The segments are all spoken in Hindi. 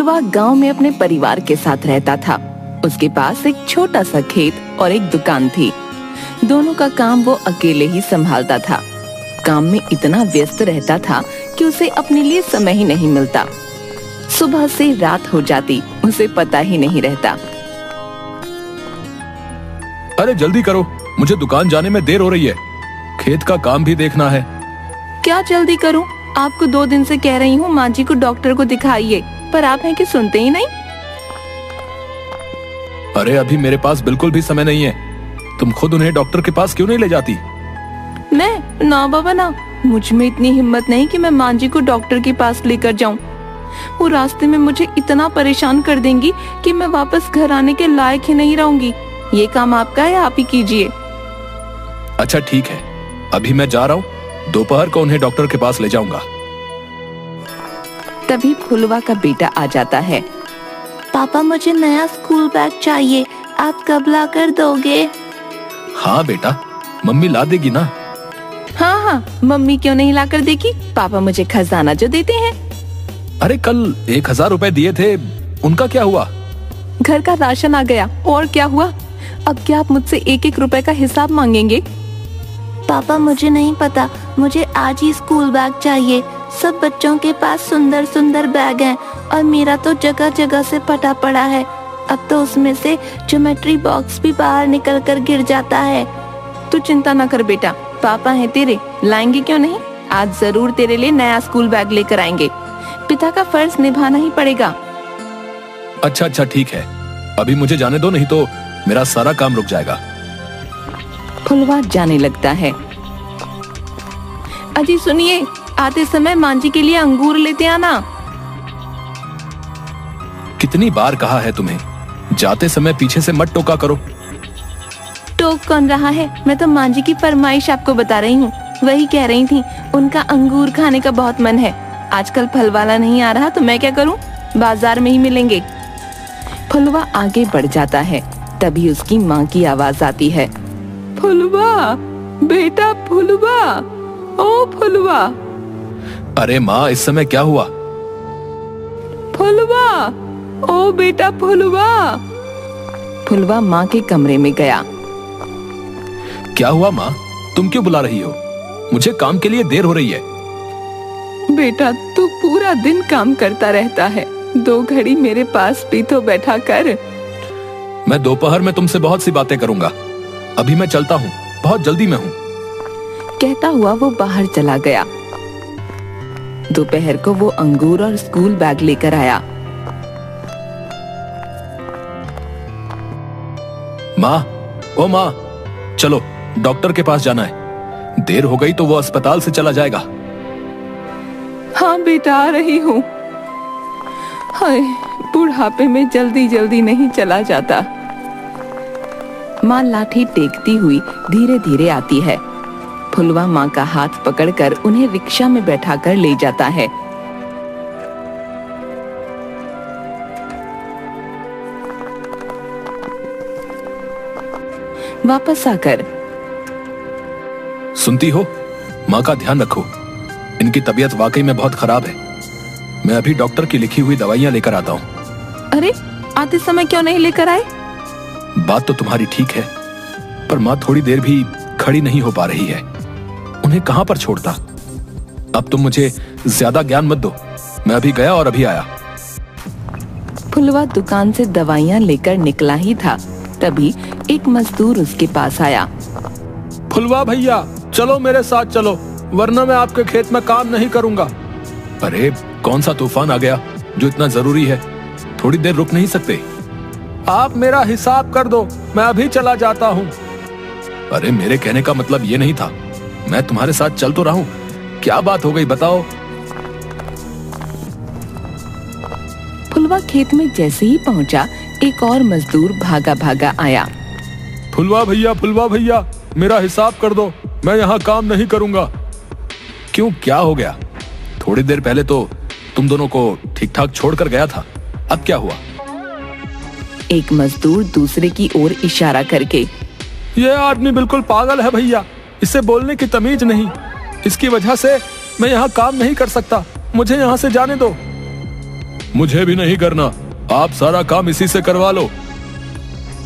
फुलवा गांव में अपने परिवार के साथ रहता था। उसके पास एक छोटा सा खेत और एक दुकान थी। दोनों का काम वो अकेले ही संभालता था। काम में इतना व्यस्त रहता था कि उसे अपने लिए समय ही नहीं मिलता। सुबह से रात हो जाती, उसे पता ही नहीं रहता। अरे जल्दी करो, मुझे दुकान जाने में देर हो रही है। खेत का काम भी देखना है। क्या जल्दी करूं? आपको 2 दिन से कह रही हूँ माँ जी को डॉक्टर को दिखाइए, पर आप हैं कि सुनते ही नहीं। अरे अभी मेरे पास बिल्कुल भी समय नहीं है। तुम खुद उन्हें डॉक्टर के पास क्यों नहीं ले जाती? मैं ना बाबा ना, मुझ में इतनी हिम्मत नहीं कि मैं माँ जी को डॉक्टर के पास लेकर जाऊं। वो रास्ते में मुझे इतना परेशान कर देंगी कि मैं वापस घर आने के लायक ही नहीं रहूंगी। ये काम आपका है, आप ही कीजिए। अच्छा ठीक है, अभी मैं जा रहा हूँ। दोपहर को उन्हें डॉक्टर के पास ले जाऊंगा। तभी फुलवा का बेटा आ जाता है। पापा मुझे नया स्कूल बैग चाहिए, आप कब ला कर दोगे? हाँ बेटा, मम्मी ला देगी ना। हाँ हाँ, मम्मी क्यों नहीं ला कर देगी? पापा मुझे खजाना जो देते हैं। अरे कल 1000 रुपए दिए थे, उनका क्या हुआ? घर का राशन आ गया, और क्या हुआ? अब क्या आप मुझसे 1-1 रुपए का हिसाब मांगेंगे? पापा मुझे नहीं पता, मुझे आज ही स्कूल बैग चाहिए। सब बच्चों के पास सुंदर सुंदर बैग हैं और मेरा तो जगह जगह से फटा पड़ा है। अब तो उसमें से ज्योमेट्री बॉक्स भी बाहर निकल कर गिर जाता है। तू चिंता न कर बेटा, पापा हैं तेरे, लाएंगे क्यों नहीं। आज जरूर तेरे लिए नया स्कूल बैग लेकर आएंगे। पिता का फर्ज निभाना ही पड़ेगा। अच्छा ठीक है, अभी मुझे जाने दो, नहीं तो मेरा सारा काम रुक जाएगा। फुलवा जाने लगता है। अजी सुनिए, आते समय माँ जी के लिए अंगूर लेते आना। कितनी बार कहा है तुम्हें, जाते समय पीछे से मत टोका करो। टोक कौन रहा है? मैं तो माँ जी की फरमाइश आपको बता रही हूँ। वही कह रही थी, उनका अंगूर खाने का बहुत मन है। आजकल फल वाला नहीं आ रहा तो मैं क्या करूँ, बाजार में ही मिलेंगे। फुलवा आगे बढ़ जाता है, तभी उसकी माँ की आवाज आती है। फुलवा, बेटा फुलवा, ओ फुलवा। अरे माँ, इस समय क्या हुआ? फुलवा, ओ बेटा फुलवा। फुलवा माँ के कमरे में गया। क्या हुआ माँ, तुम क्यों बुला रही हो? मुझे काम के लिए देर हो रही है। बेटा तू पूरा दिन काम करता रहता है, 2 घड़ी मेरे पास भी तो बैठा कर। मैं दोपहर में तुमसे बहुत सी बातें करूंगा। अभी मैं चलता हूँ, बहुत जल्दी में हूँ। कहता हुआ वो बाहर चला गया। दोपहर को वो अंगूर और स्कूल बैग लेकर आया। माँ, ओ माँ, चलो डॉक्टर के पास जाना है। देर हो गई तो वो अस्पताल से चला जाएगा। हाँ बेटा, आ रही हूँ। हाय, बुढ़ापे में जल्दी जल्दी नहीं चला जाता। माँ लाठी टेकती हुई धीरे धीरे आती है। फुलवा माँ का हाथ पकड़कर उन्हें रिक्शा में बैठाकर ले जाता है। वापस आकर, सुनती हो, माँ का ध्यान रखो। इनकी तबीयत वाकई में बहुत खराब है। मैं अभी डॉक्टर की लिखी हुई दवाइयाँ लेकर आता हूँ। अरे आते समय क्यों नहीं लेकर आए? बात तो तुम्हारी ठीक है, पर माँ थोड़ी देर भी खड़ी नहीं हो पा रही है। उन्हें कहाँ पर छोड़ता। अब तुम मुझे ज्यादा ज्ञान मत दो। मैं अभी गया और अभी आया। फुलवा दुकान से दवाइयाँ लेकर निकला ही था, तभी एक मजदूर उसके पास आया। फुलवा भैया, चलो मेरे साथ चलो, वरना मैं आपके खेत में काम नहीं करूंगा। अरे कौन सा तूफान आ गया जो इतना जरूरी है? थोड़ी देर रुक नहीं सकते? आप मेरा हिसाब कर दो, मैं अभी चला जाता हूँ। अरे मेरे कहने का मतलब ये नहीं था। मैं तुम्हारे साथ चल तो रहा हूँ। क्या बात हो गई बताओ। फुलवा खेत में जैसे ही पहुंचा, एक और मजदूर भागा भागा आया। फुलवा भैया, मेरा हिसाब कर दो, मैं यहाँ काम नहीं करूंगा। क्यों, क्या हो गया? थोड़ी देर पहले तो तुम दोनों को ठीक ठाक छोड़कर गया था, अब क्या हुआ? एक मजदूर दूसरे की ओर इशारा करके, ये आदमी बिल्कुल पागल है भैया, इसे बोलने की तमीज नहीं। इसकी वजह से मैं यहाँ काम नहीं कर सकता, मुझे यहाँ से जाने दो। मुझे भी नहीं करना, आप सारा काम इसी से करवा लो।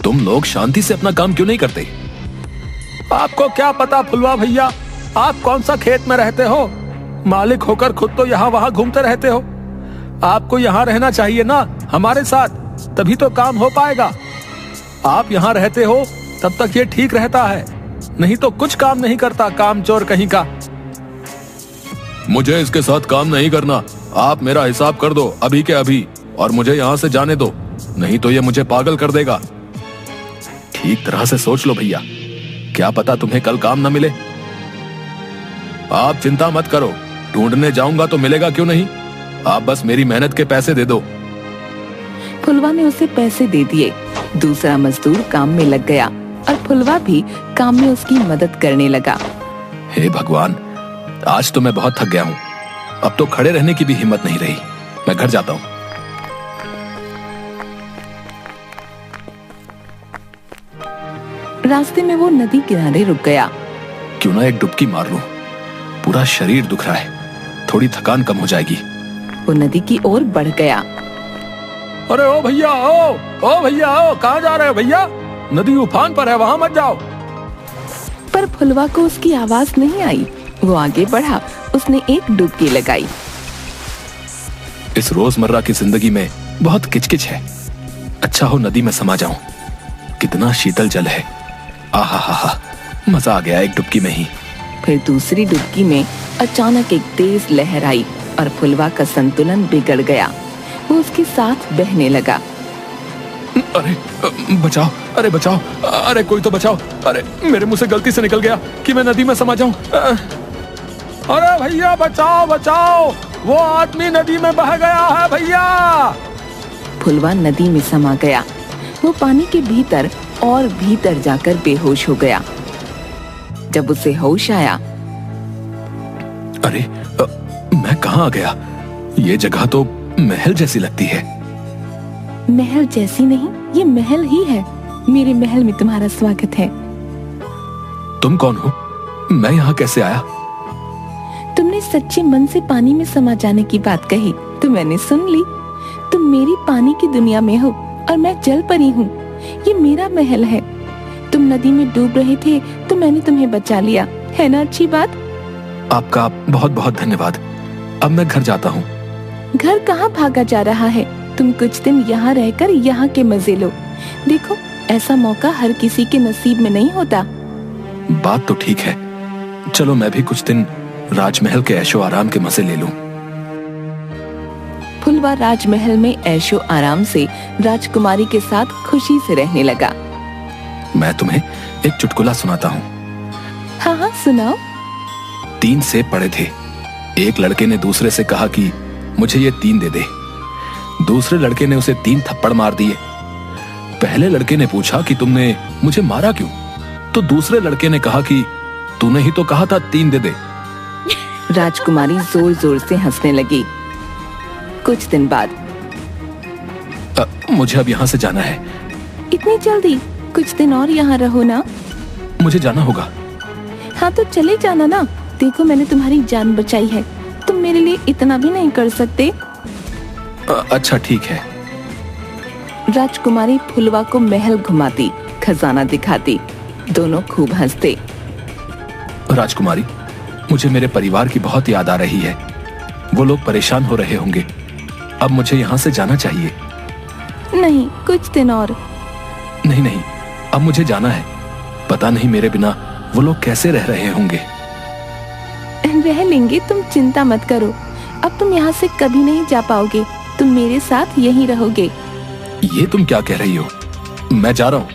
तुम लोग शांति से अपना काम क्यों नहीं करते? आपको क्या पता फुलवा भैया, आप कौन सा खेत में रहते हो? मालिक होकर खुद तो यहाँ वहाँ घूमते रहते हो। आपको यहाँ रहना चाहिए ना हमारे साथ, तभी तो काम हो पाएगा। आप यहाँ रहते हो तब तक ये ठीक रहता है, नहीं तो कुछ काम नहीं करता, काम चोर कहीं का। मुझे इसके साथ काम नहीं करना, आप मेरा हिसाब कर दो अभी के अभी और मुझे यहाँ से जाने दो, नहीं तो ये मुझे पागल कर देगा। ठीक तरह से सोच लो भैया, क्या पता तुम्हें कल काम न मिले। आप चिंता मत करो, ढूंढने जाऊंगा तो मिलेगा क्यों नहीं, आप बस मेरी मेहनत के पैसे दे दो। फुलवा ने उसे पैसे दे दिए। दूसरा मजदूर काम में लग गया और फुलवा भी काम में उसकी मदद करने लगा। हे भगवान, आज तो मैं बहुत थक गया हूँ, अब तो खड़े रहने की भी हिम्मत नहीं रही। मैं घर जाता हूँ। रास्ते में वो नदी किनारे रुक गया। क्यों ना एक डुबकी मार लूं, पूरा शरीर दुख रहा है, थोड़ी थकान कम हो जाएगी। वो नदी की ओर बढ़ गया। अरे ओ भैया, ओ भैया, ओ कहाँ जा रहे हो भैया? नदी उफान पर है, वहां मत जाओ। पर फुलवा को उसकी आवाज नहीं आई। वो आगे बढ़ा, उसने एक डुबकी लगाई। इस रोजमर्रा की जिंदगी में बहुत किचकिच है, अच्छा हो नदी में समा जाऊं। कितना शीतल जल है, आहा हा हा, मजा आ गया एक डुबकी में ही। फिर दूसरी डुबकी में अचानक एक तेज लहर आई और फुलवा का संतुलन बिगड़ गया। वो उसके साथ बहने लगा। अरे बचाओ, अरे बचाओ, अरे कोई तो बचाओ, अरे मेरे मुंह से गलती से निकल गया कि मैं नदी में समा जाऊं। अरे भैया बचाओ बचाओ, वो आदमी नदी में बह गया है भैया। फुलवा नदी में समा गया। वो पानी के भीतर और भीतर जाकर बेहोश हो गया। जब उसे होश आया, अरे मैं कहाँ आ गया? ये जगह तो महल जैसी लगती है। महल जैसी नहीं, ये महल ही है। मेरे महल में तुम्हारा स्वागत है। तुम कौन हो? मैं यहाँ कैसे आया? तुमने सच्चे मन से पानी में समा जाने की बात कही तो मैंने सुन ली। तुम मेरी पानी की दुनिया में हो और मैं जल परी हूँ। ये मेरा महल है। तुम नदी में डूब रहे थे तो मैंने तुम्हें बचा लिया, है ना अच्छी बात? आपका बहुत बहुत धन्यवाद। अब मैं घर जाता हूँ। घर कहाँ भागा जा रहा है? तुम कुछ दिन यहाँ रहकर यहाँ के मजे लो। देखो, ऐसा मौका हर किसी के नसीब में नहीं होता। बात तो ठीक है, चलो मैं भी कुछ दिन राजमहल के ऐशो आराम के मजे ले लूं। फुलवा राजमहल में ऐशो आराम से राजकुमारी के साथ खुशी से रहने लगा। मैं तुम्हें एक चुटकुला सुनाता हूँ। हाँ हाँ सुनाओ। 3 सेब पड़े थे। एक लड़के ने दूसरे से कहा कि मुझे ये 3 दे दे। दूसरे लड़के ने उसे 3 थप्पड़ मार दिए। पहले लड़के ने पूछा कि तुमने मुझे मारा क्यों? तो दूसरे लड़के ने कहा कि तूने ही तो कहा था 3 दे दे। राजकुमारी जोर जोर से हंसने लगी। कुछ दिन बाद, मुझे अब यहाँ से जाना है। इतनी जल्दी? कुछ दिन और यहाँ रहो ना। मुझे जाना होगा। हाँ तो चले जाना ना। देखो, मैंने तुम्हारी जान बचाई है, तुम मेरे लिए इतना भी नहीं कर सकते? अच्छा ठीक है। राजकुमारी फुलवा को महल घुमाती, खजाना दिखाती। दोनों खूब हंसते। राजकुमारी, मुझे मेरे परिवार की बहुत याद आ रही है। वो लोग परेशान हो रहे होंगे। अब मुझे यहाँ से जाना चाहिए। नहीं, कुछ दिन और। नहीं नहीं, अब मुझे जाना है। पता नहीं मेरे बिना वो लोग कैसे रह रहे होंगे। रह लेंगे, तुम चिंता मत करो। अब तुम यहाँ से कभी नहीं जा पाओगे। तुम मेरे साथ यहीं रहोगे। ये तुम क्या कह रही हो? मैं जा रहा हूँ।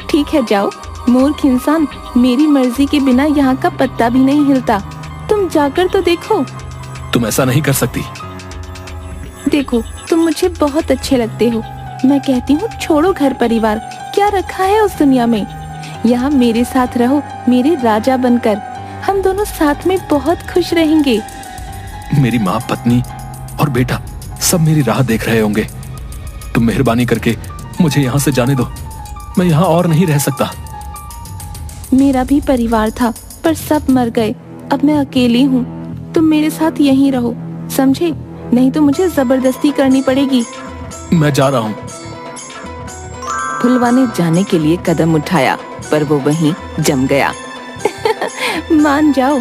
ठीक है, जाओ। मूर्ख इंसान, मेरी मर्जी के बिना यहाँ का पत्ता भी नहीं हिलता। तुम जाकर तो देखो। तुम ऐसा नहीं कर सकती। देखो, तुम मुझे बहुत अच्छे लगते हो। मैं कहती हूँ छोड़ो घर परिवार, क्या रखा है उस दुनिया में। यहाँ मेरे साथ रहो, मेरे राजा बनकर। हम दोनों साथ में बहुत खुश रहेंगे। मेरी माँ, पत्नी और बेटा सब मेरी राह देख रहे होंगे। तुम मेहरबानी करके मुझे यहाँ से जाने दो। मैं यहाँ और नहीं रह सकता। मेरा भी परिवार था, पर सब मर गए। अब मैं अकेली हूँ। तुम मेरे साथ यहीं रहो, समझे? नहीं तो मुझे जबरदस्ती करनी पड़ेगी। मैं जा रहा हूँ। फुलवा ने जाने के लिए कदम उठाया पर वो वहीं जम गया। मान जाओ।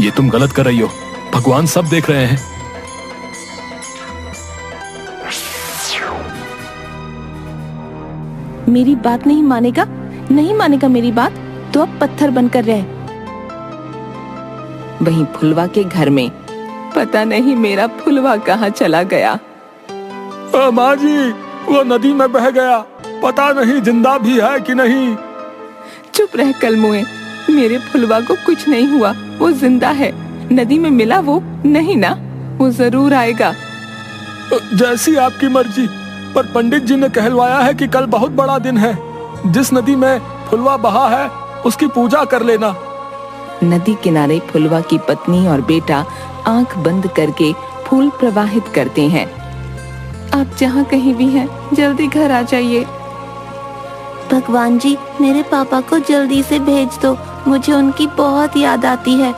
ये तुम गलत कर रही हो, भगवान सब देख रहे हैं। मेरी बात नहीं मानेगा? नहीं मानेगा मेरी बात तो अब पत्थर बनकर रहे। वहीं फुलवा के घर में पता नहीं मेरा फुलवा कहाँ चला गया। माँ जी, वो नदी में बह गया, पता नहीं जिंदा भी है कि नहीं। चुप रह कलमुए, मेरे फुलवा को कुछ नहीं हुआ, वो जिंदा है। नदी में मिला वो नहीं ना, वो जरूर आएगा। जैसी आपकी मर्जी, पर पंडित जी ने कहलवाया है कि कल बहुत बड़ा दिन है। जिस नदी में फुलवा बहा है उसकी पूजा कर लेना। नदी किनारे फुलवा की पत्नी और बेटा आंख बंद करके फूल प्रवाहित करते हैं। आप जहाँ कहीं भी हैं, जल्दी घर आ जाइए। भगवान जी, मेरे पापा को जल्दी से भेज दो, मुझे उनकी बहुत याद आती है।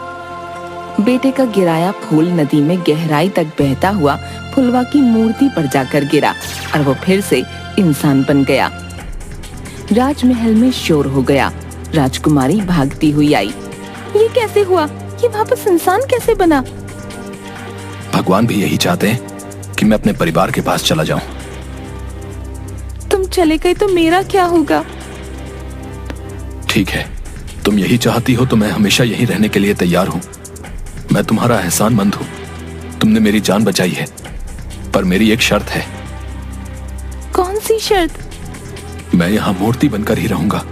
बेटे का गिराया फूल नदी में गहराई तक बहता हुआ फुलवा की मूर्ति पर जाकर गिरा और वो फिर से इंसान बन गया। राजमहल में शोर हो गया। राजकुमारी भागती हुई आई। ये कैसे हुआ? ये वापस इंसान कैसे बना? भगवान भी यही चाहते हैं कि मैं अपने परिवार के पास चला जाऊं। तुम चले गए तो मेरा क्या होगा? ठीक है, तुम यही चाहती हो तो मैं हमेशा यही रहने के लिए तैयार हूँ। मैं तुम्हारा एहसानमंद हूँ, तुमने मेरी जान बचाई है, पर मेरी एक शर्त है। कौन सी शर्त? मैं यहाँ मूर्ति बनकर ही रहूंगा।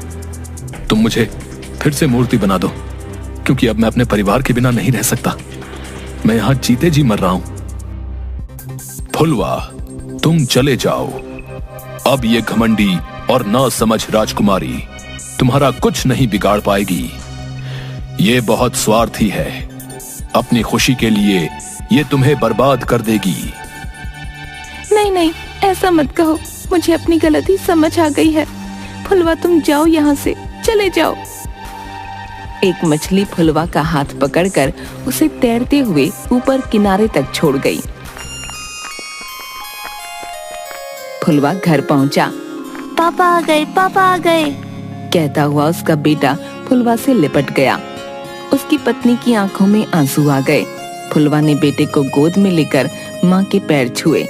तुम मुझे फिर से मूर्ति बना दो, क्योंकि अब मैं अपने परिवार के बिना नहीं रह सकता। मैं यहाँ जीते जी मर रहा हूँ। फुलवा, तुम चले जाओ। अब ये घमंडी और ना समझ राजकुमारी तुम्हारा कुछ नहीं बिगाड़ पाएगी। ये बहुत स्वार्थी है, अपनी खुशी के लिए ये तुम्हें बर्बाद कर देगी। नहीं नहीं, ऐसा मत कहो, मुझे अपनी गलती समझ आ गई है। फुलवा तुम जाओ यहाँ से, चले जाओ। एक मछली फुलवा का हाथ पकड़कर उसे तैरते हुए ऊपर किनारे तक छोड़ गई। फुलवा घर पहुंचा। पापा आ गए, पापा आ गए, कहता हुआ उसका बेटा फुलवा से लिपट गया। उसकी पत्नी की आंखों में आंसू आ गए। फुलवा ने बेटे को गोद में लेकर माँ के पैर छुए।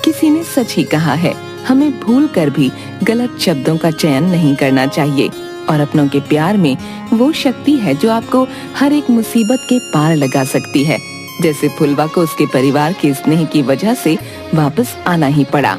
किसी ने सच ही कहा है, हमें भूल कर भी गलत शब्दों का चयन नहीं करना चाहिए, और अपनों के प्यार में वो शक्ति है जो आपको हर एक मुसीबत के पार लगा सकती है। जैसे फुलवा को उसके परिवार के स्नेह की वजह से वापस आना ही पड़ा।